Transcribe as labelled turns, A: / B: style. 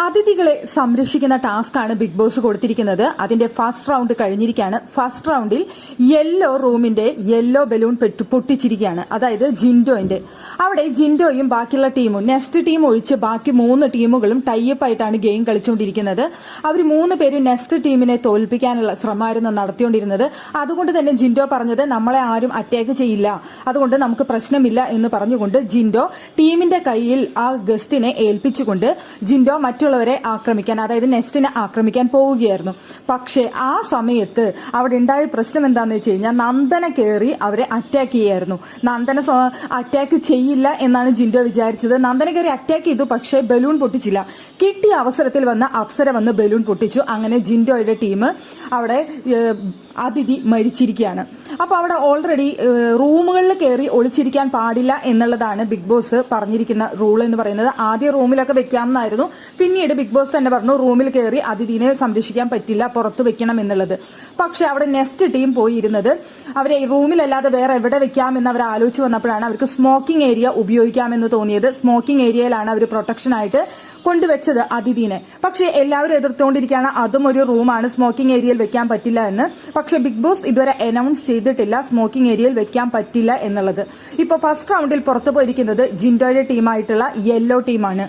A: അതിഥികളെ സംരക്ഷിക്കുന്ന ടാസ്കാണ് big boss കൊടുത്തിരിക്കുന്നത്. അതിന്റെ ഫസ്റ്റ് റൗണ്ട് കഴിഞ്ഞിരിക്കുകയാണ്. ഫസ്റ്റ് റൗണ്ടിൽ യെല്ലോ റൂമിന്റെ യെല്ലോ ബലൂൺ പൊട്ടിച്ചിരിക്കുകയാണ്. അതായത് ജിൻഡോന്റെ. അവിടെ ജിൻഡോയും ബാക്കിയുള്ള ടീമും നെക്സ്റ്റ് ടീം ഒഴിച്ച് ബാക്കി 3 ടീമുകളും ടൈപ്പ് ആയിട്ടാണ് ഗെയിം കളിച്ചുകൊണ്ടിരിക്കുന്നത്. അവർ 3 പേരും നെക്സ്റ്റ് ടീമിനെ തോൽപ്പിക്കാനുള്ള ശ്രമമായിരുന്നു നടത്തിക്കൊണ്ടിരുന്നത്. അതുകൊണ്ട് തന്നെ ജിൻഡോ പറഞ്ഞത് നമ്മളെ ആരും അറ്റാക്ക് ചെയ്യില്ല, അതുകൊണ്ട് നമുക്ക് പ്രശ്നമില്ല എന്ന് പറഞ്ഞുകൊണ്ട് ജിൻഡോ ടീമിന്റെ കയ്യിൽ ആ ഗസ്റ്റിനെ ഏൽപ്പിച്ചുകൊണ്ട് ജിൻഡോ മറ്റുള്ളവരെ ആക്രമിക്കാൻ, അതായത് നെസ്റ്റിനെ ആക്രമിക്കാൻ പോവുകയായിരുന്നു. പക്ഷേ ആ സമയത്ത് അവിടെ ഉണ്ടായ പ്രശ്നം എന്താണെന്ന് വെച്ച് കഴിഞ്ഞാൽ നന്ദന കയറി അവരെ അറ്റാക്ക് ചെയ്യായിരുന്നു. നന്ദന അറ്റാക്ക് ചെയ്യില്ല എന്നാണ് ജിൻഡോ വിചാരിച്ചത്. നന്ദന കയറി അറ്റാക്ക് ചെയ്തു, പക്ഷേ ബലൂൺ പൊട്ടിച്ചില്ല. കിട്ടിയ അവസരത്തിൽ വന്ന് അപ്സര വന്ന് ബലൂൺ പൊട്ടിച്ചു. അങ്ങനെ ജിൻഡോയുടെ ടീം അവിടെ അതിഥി മരിച്ചിരിക്കുകയാണ്. അപ്പോൾ അവിടെ ഓൾറെഡി റൂമുകളിൽ കയറി ഒളിച്ചിരിക്കാൻ പാടില്ല എന്നുള്ളതാണ് ബിഗ് ബോസ് പറഞ്ഞിരിക്കുന്ന റൂൾ എന്ന് പറയുന്നത്. ആദ്യം റൂമിലൊക്കെ വെക്കാമെന്നായിരുന്നു, പിന്നീട് ബിഗ് ബോസ് തന്നെ പറഞ്ഞു റൂമിൽ കയറി അതിഥിനെ സംരക്ഷിക്കാൻ പറ്റില്ല, പുറത്ത് വെക്കണം എന്നുള്ളത്. പക്ഷെ അവിടെ നെക്സ്റ്റ് ടീം പോയിരുന്നത് അവരെ റൂമിലല്ലാതെ വേറെ എവിടെ വെക്കാമെന്ന് അവർ ആലോചിച്ച് വന്നപ്പോഴാണ് അവർക്ക് സ്മോക്കിംഗ് ഏരിയ ഉപയോഗിക്കാമെന്ന് തോന്നിയത്. സ്മോക്കിംഗ് ഏരിയയിലാണ് അവർ പ്രൊട്ടക്ഷനായിട്ട് കൊണ്ടുവച്ചത് അതിഥിനെ. പക്ഷെ എല്ലാവരും എതിർത്തുകൊണ്ടിരിക്കുകയാണ് അതും ഒരു റൂമാണ്, സ്മോക്കിംഗ് ഏരിയയിൽ വെക്കാൻ പറ്റില്ല എന്ന്. പക്ഷെ ബിഗ് ബോസ് ഇതുവരെ അനൗൺസ് ചെയ്തിട്ടില്ല സ്മോക്കിംഗ് ഏരിയയിൽ വെക്കാൻ പറ്റില്ല എന്നുള്ളത്. ഇപ്പോൾ ഫസ്റ്റ് റൗണ്ടിൽ പുറത്തു പോയിരിക്കുന്നത് ജിൻഡോയുടെ ടീമായിട്ടുള്ള യെല്ലോ ടീമാണ്.